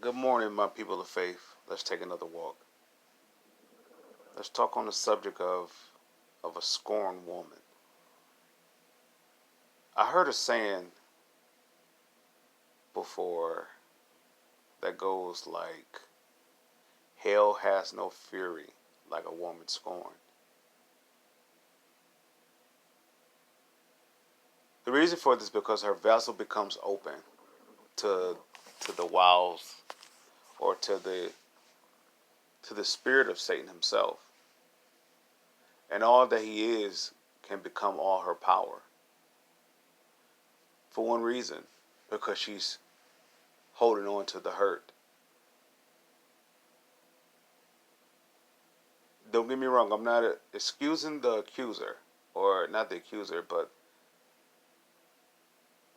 Good morning, my people of faith. Let's take another walk. Let's talk on the subject of a scorned woman. I heard a saying before that goes like, "Hell has no fury like a woman scorned." The reason for this is because her vessel becomes open to the wiles or to the spirit of Satan himself, and all that he is can become all her power. For one reason, because she's holding on to the hurt. Don't get me wrong, I'm not excusing the accuser, or not the accuser, but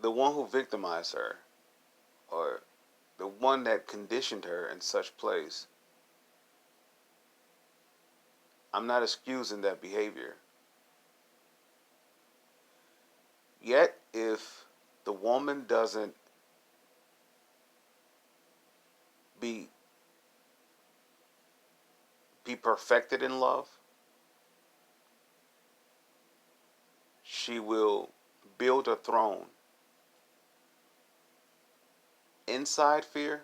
the one who victimized her, or the one that conditioned her in such place. I'm not excusing that behavior. Yet, if the woman doesn't be be perfected in love, she will build a throne inside fear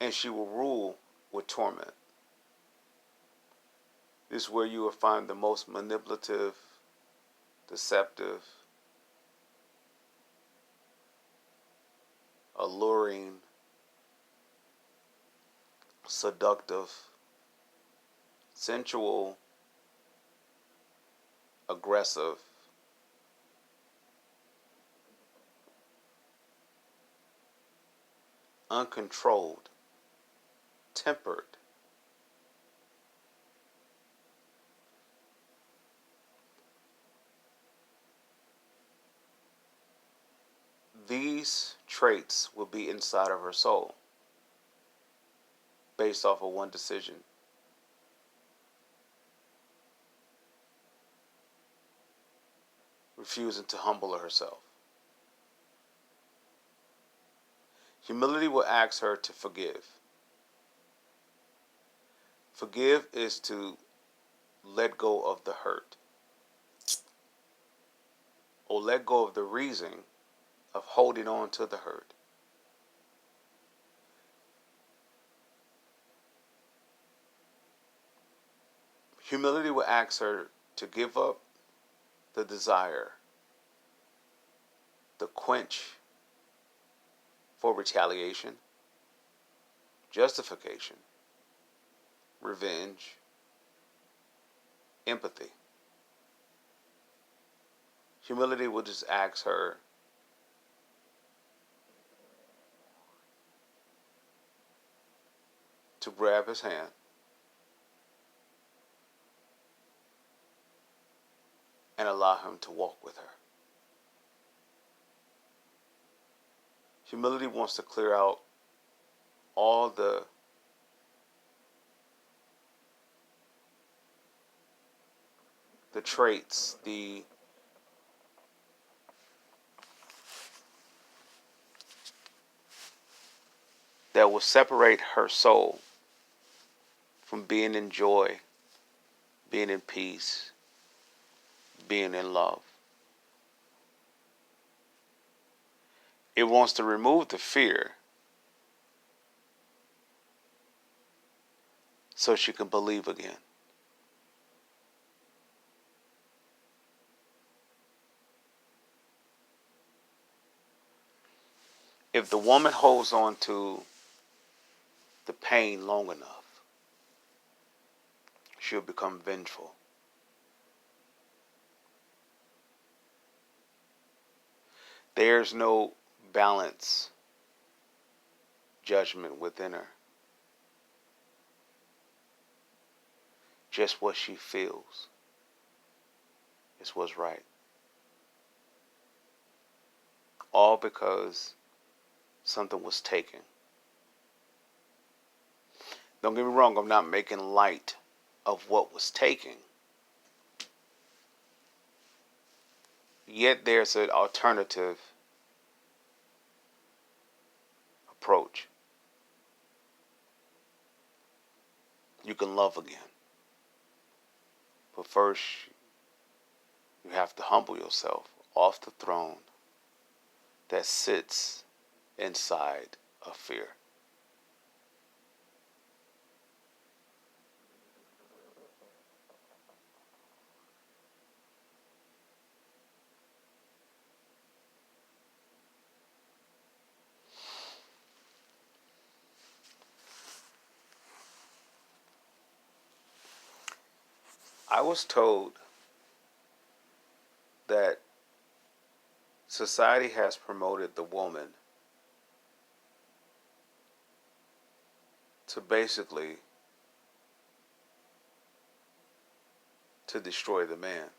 and she will rule with torment. This is where you will find the most manipulative, deceptive, alluring, seductive, sensual, aggressive, uncontrolled, tempered. These traits will be inside of her soul based off of one decision. Refusing to humble herself. Humility will ask her to forgive. Forgive is to let go of the hurt, or let go of the reason of holding on to the hurt. Humility will ask her to give up the desire, the quench for retaliation, justification, revenge, empathy. Humility will just ask her to grab his hand and allow him to walk with her. Humility wants to clear out all the traits, that will separate her soul from being in joy, being in peace, being in love. It wants to remove the fear so she can believe again. If the woman holds on to the pain long enough, she'll become vengeful. There's no balance, judgment within her. Just what she feels is what's right. All because something was taken. Don't get me wrong, I'm not making light of what was taken. Yet there's an alternative approach. You can love again. But first, you have to humble yourself off the throne that sits inside of fear. I was told that society has promoted the woman to basically to destroy the man.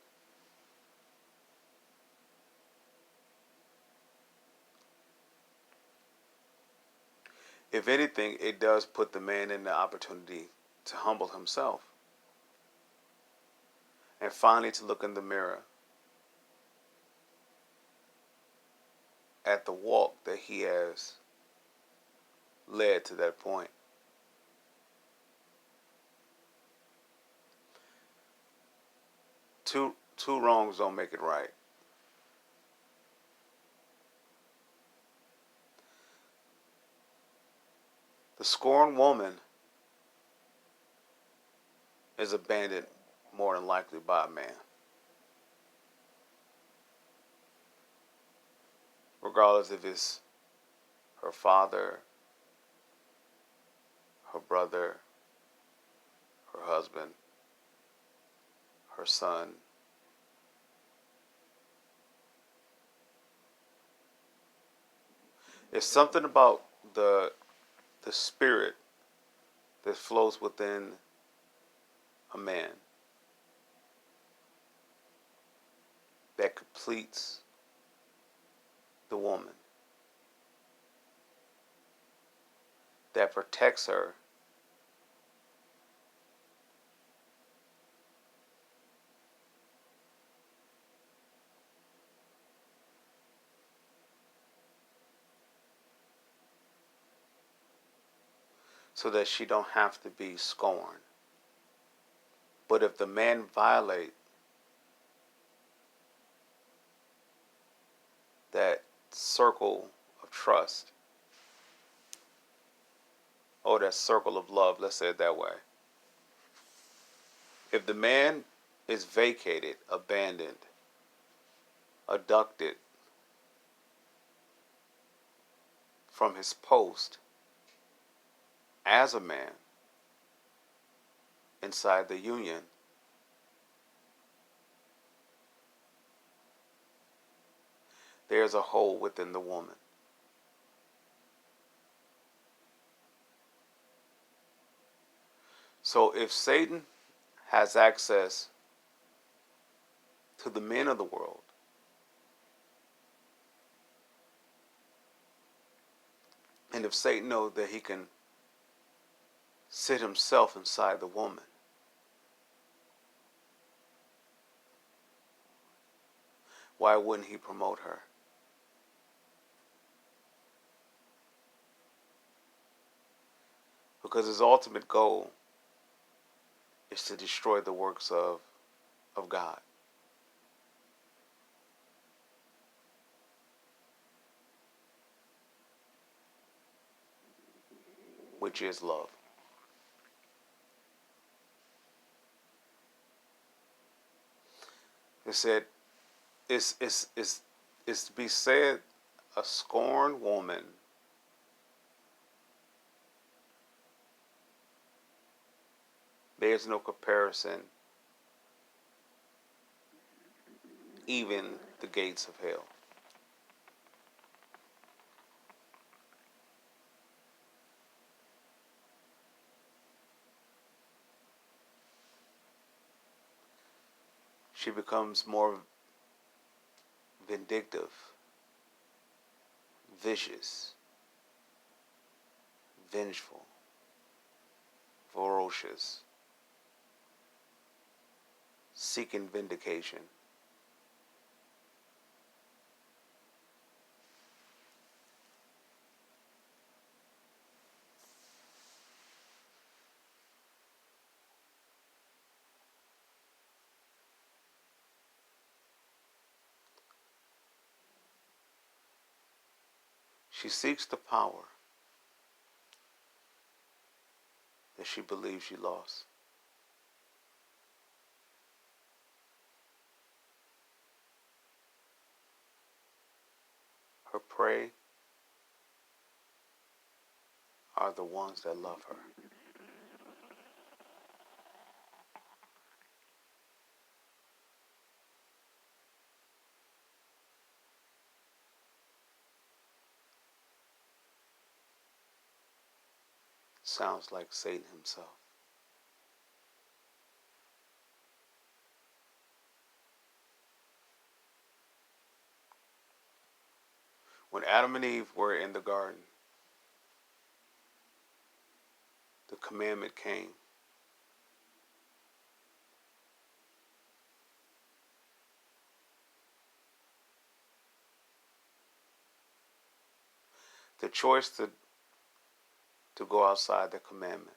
If anything, it does put the man in the opportunity to humble himself and finally to look in the mirror at the walk that he has led to that point. Two wrongs don't make it right. The scorned woman is abandoned more than likely by a man. Regardless if it's her father, her brother, her husband, her son. It's something about the spirit that flows within a man that completes the woman, that protects her so that she don't have to be scorned. But if the man violate that circle of trust or that circle of love, let's say it that way. If the man is vacated, abandoned, abducted from his post as a man inside the union, there's a hole within the woman. So if Satan has access to the men of the world, and if Satan knows that he can sit himself inside the woman, why wouldn't he promote her? Because his ultimate goal is to destroy the works of God, which is love. It said, it's to be said, a scorned woman there's no comparison, even the gates of hell. She becomes more vindictive, vicious, vengeful, ferocious, seeking vindication. She seeks the power that she believes she lost. Her prey are the ones that love her. Sounds like Satan himself. When Adam and Eve were in the garden, the commandment came. The choice to go outside the commandment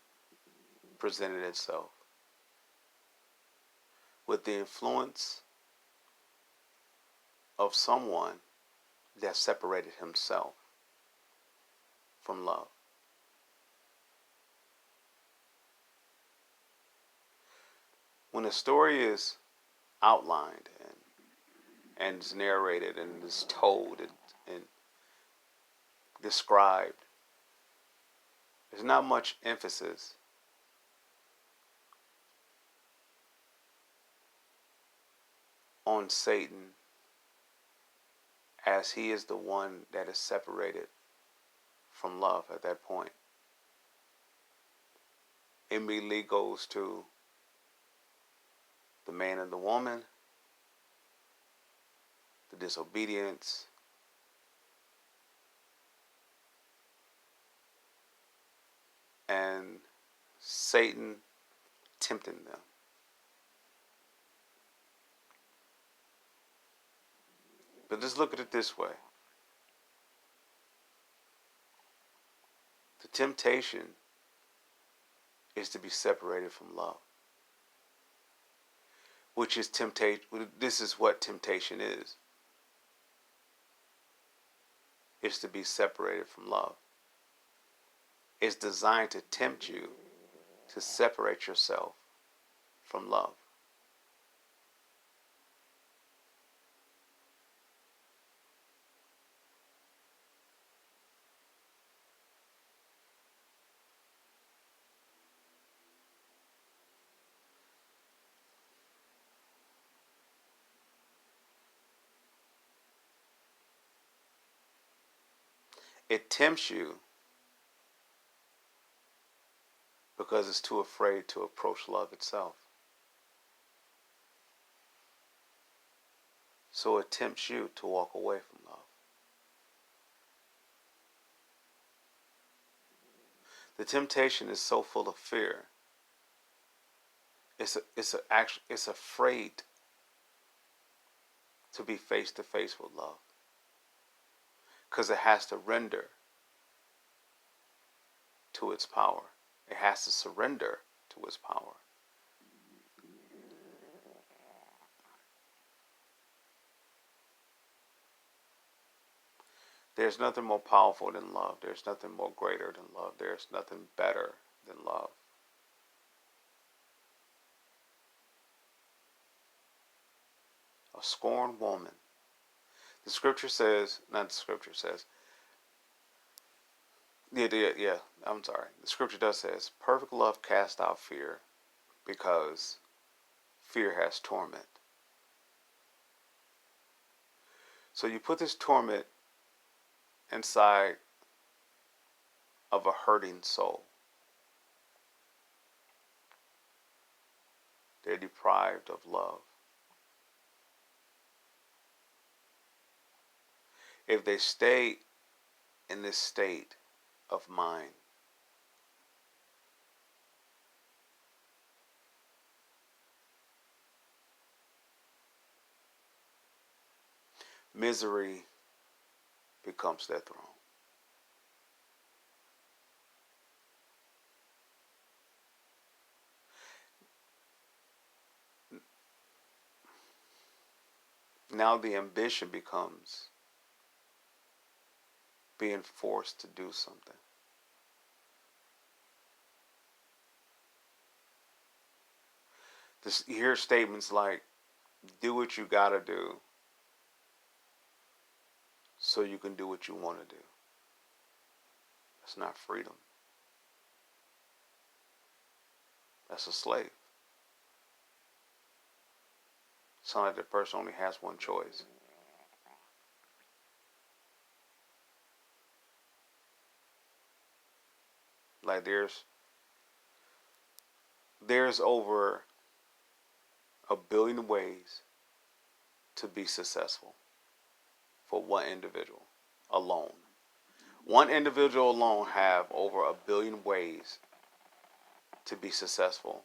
presented itself with the influence of someone that separated himself from love. When a story is outlined and is narrated and is told and described, there's not much emphasis on Satan, as he is the one that is separated from love at that point. It immediately goes to the man and the woman, the disobedience, and Satan tempting them. But just look at it this way. The temptation is to be separated from love, which is temptation. This is what temptation is. It's to be separated from love. It's designed to tempt you to separate yourself from love. It tempts you because it's too afraid to approach love itself. So it tempts you to walk away from love. The temptation is so full of fear. It's afraid to be face to face with love, because it has to render to its power. It has to surrender to its power. There's nothing more powerful than love. There's nothing more greater than love. There's nothing better than love. A scorned woman. The scripture says, not the scripture says, yeah, I'm sorry. The scripture does says, perfect love casts out fear, because fear has torment. So you put this torment inside of a hurting soul. They're deprived of love. If they stay in this state of mind, misery becomes their throne. Now the ambition becomes being forced to do something. You hear statements like, do what you gotta do so you can do what you want to do. That's not freedom. That's a slave. Sounds like the person only has one choice. Like there's over 1 billion ways to be successful for one individual alone. One individual alone have over 1 billion ways to be successful.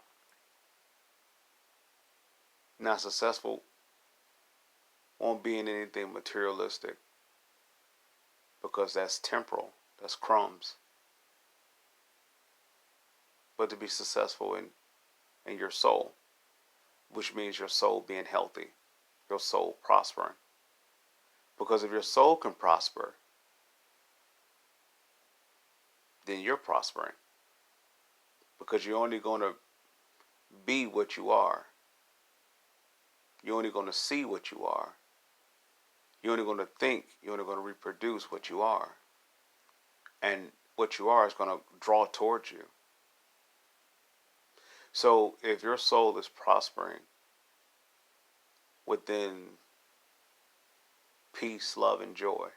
Not successful won't be in anything materialistic because that's temporal. That's crumbs. But to be successful in your soul, which means your soul being healthy, your soul prospering. Because if your soul can prosper, then you're prospering. Because you're only going to be what you are. You're only going to see what you are. You're only going to think, you're only going to reproduce what you are. And what you are is going to draw towards you. So if your soul is prospering within peace, love, and joy,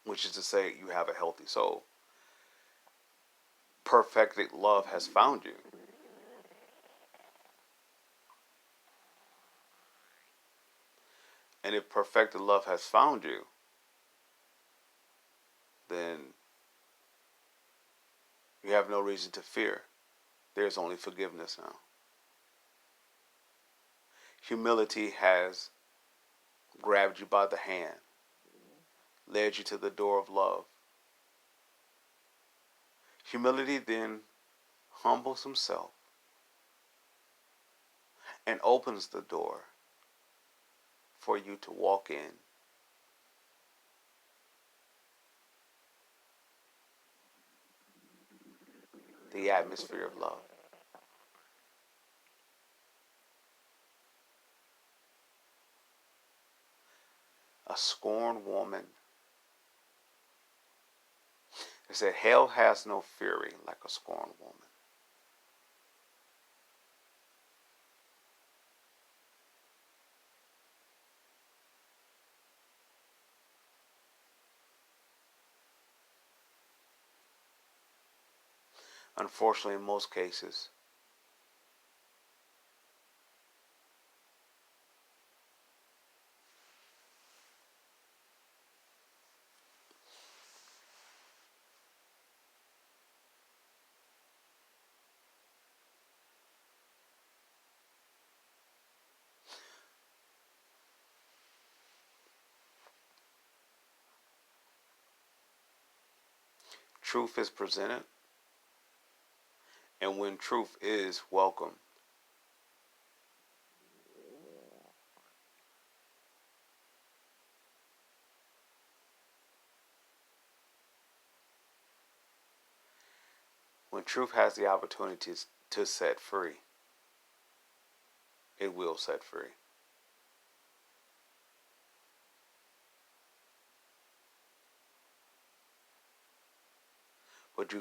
which is to say you have a healthy soul, perfected love has found you. And if perfected love has found you, then you have no reason to fear. There's only forgiveness now. Humility has grabbed you by the hand, led you to the door of love. Humility then humbles himself and opens the door for you to walk in. The atmosphere of love. A scorned woman. It said, hell has no fury like a scorned woman. Unfortunately, in most cases, truth is presented, and when truth is welcome, when truth has the opportunities to set free, it will set free. But you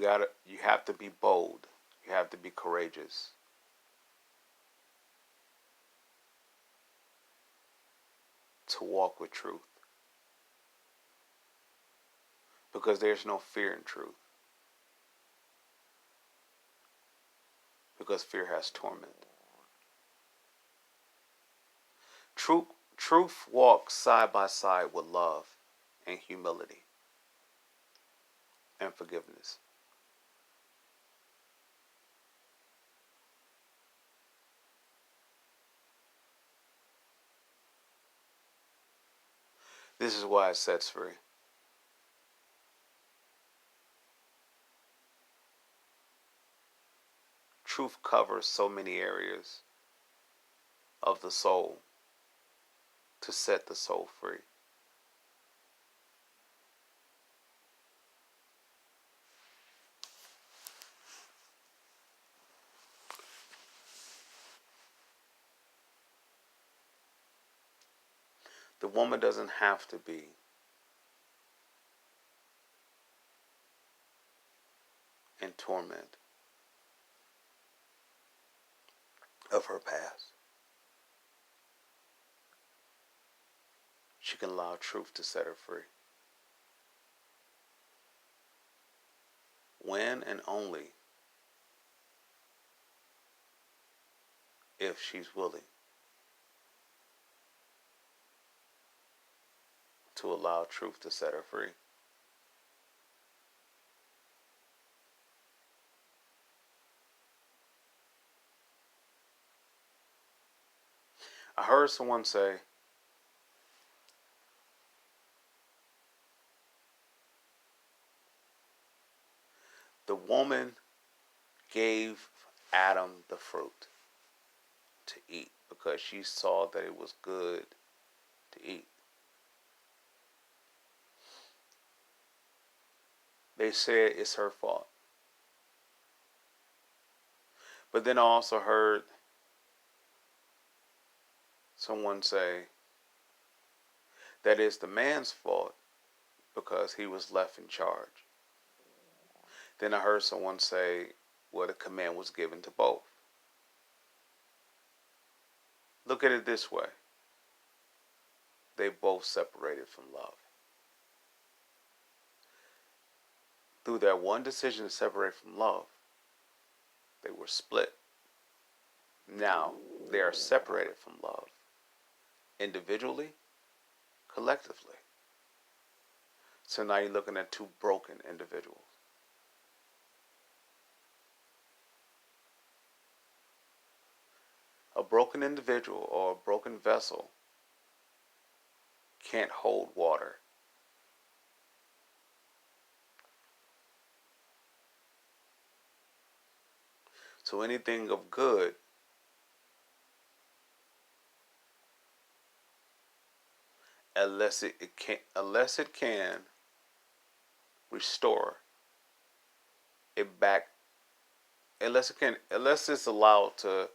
have to be bold. You have to be courageous. To walk with truth. Because there's no fear in truth. Because fear has torment. Truth walks side by side with love and humility and forgiveness. This is why it sets free. Truth covers so many areas of the soul to set the soul free. The woman doesn't have to be in torment of her past. She can allow truth to set her free. When and only if she's willing to allow truth to set her free. I heard someone say, the woman gave Adam the fruit to eat because she saw that it was good to eat. They said it's her fault. But then I also heard someone say that it's the man's fault because he was left in charge. Then I heard someone say, well, the command was given to both. Look at it this way. They both separated from love. Through that one decision to separate from love, they were split. Now they are separated from love, individually, collectively. So now you're looking at two broken individuals. A broken individual or a broken vessel can't hold water. So anything of good unless it can restore it back, unless it's allowed to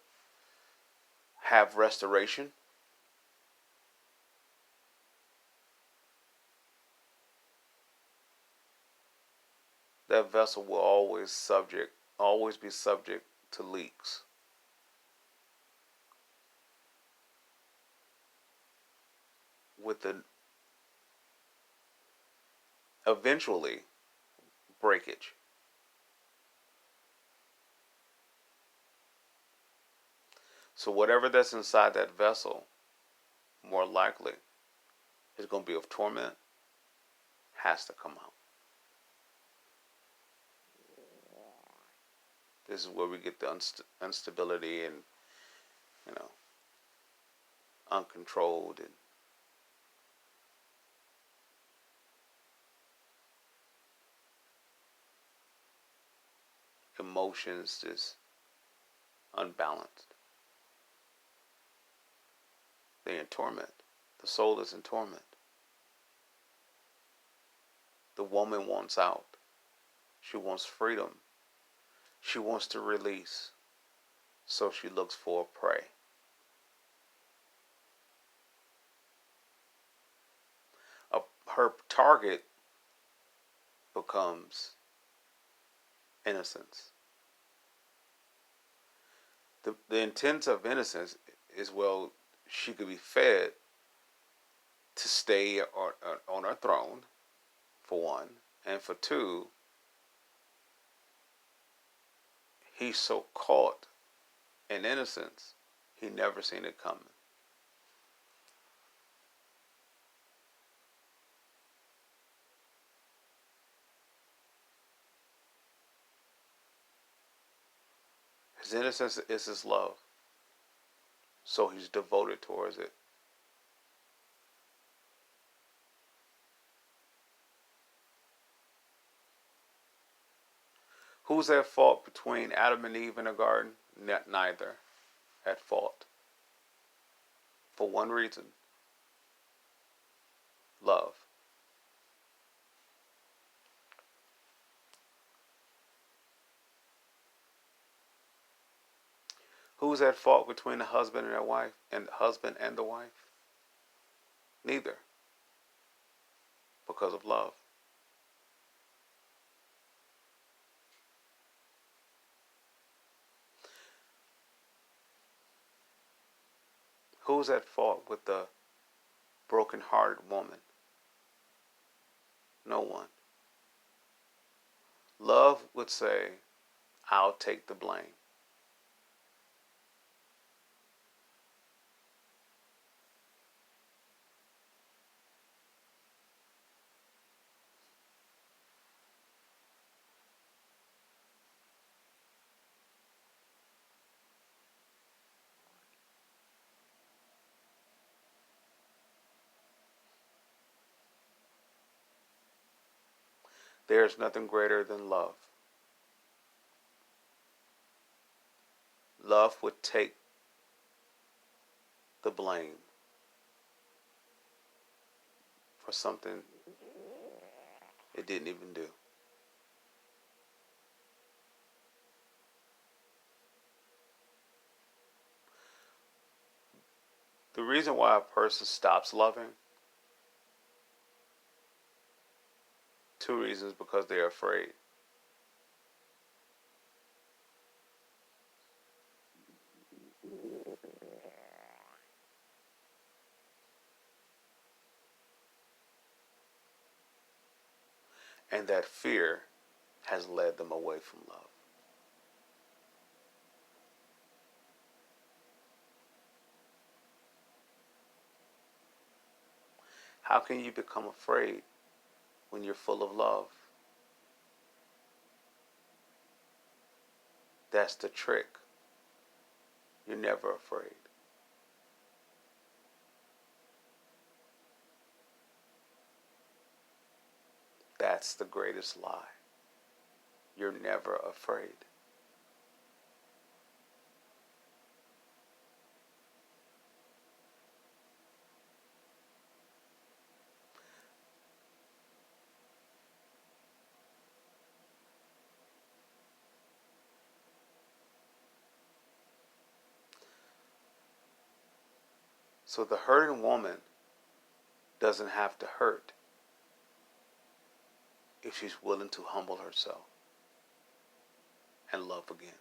have restoration, that vessel will always be subject to leaks. With the eventually breakage. So whatever that's inside that vessel, more likely, is going to be of torment, has to come out. This is where we get the instability and, uncontrolled and emotions just unbalanced. They're in torment. The soul is in torment. The woman wants out. She wants freedom. She wants to release. So she looks for a prey. Her target becomes innocence. The intent of innocence is, well, she could be fed to stay on her throne, for one, and for two, he's so caught in innocence, he never seen it coming. His innocence is his love, so he's devoted towards it. Who's at fault between Adam and Eve in the garden? Neither at fault. For one reason: love. Who's at fault between the husband and the wife? Neither, because of love. Who's at fault with the broken-hearted woman? No one. Love would say, I'll take the blame. There's nothing greater than love. Love would take the blame for something it didn't even do. The reason why a person stops loving, two reasons: because they're afraid. And that fear has led them away from love. How can you become afraid when you're full of love? That's the trick. You're never afraid. That's the greatest lie. You're never afraid. So the hurting woman doesn't have to hurt if she's willing to humble herself and love again.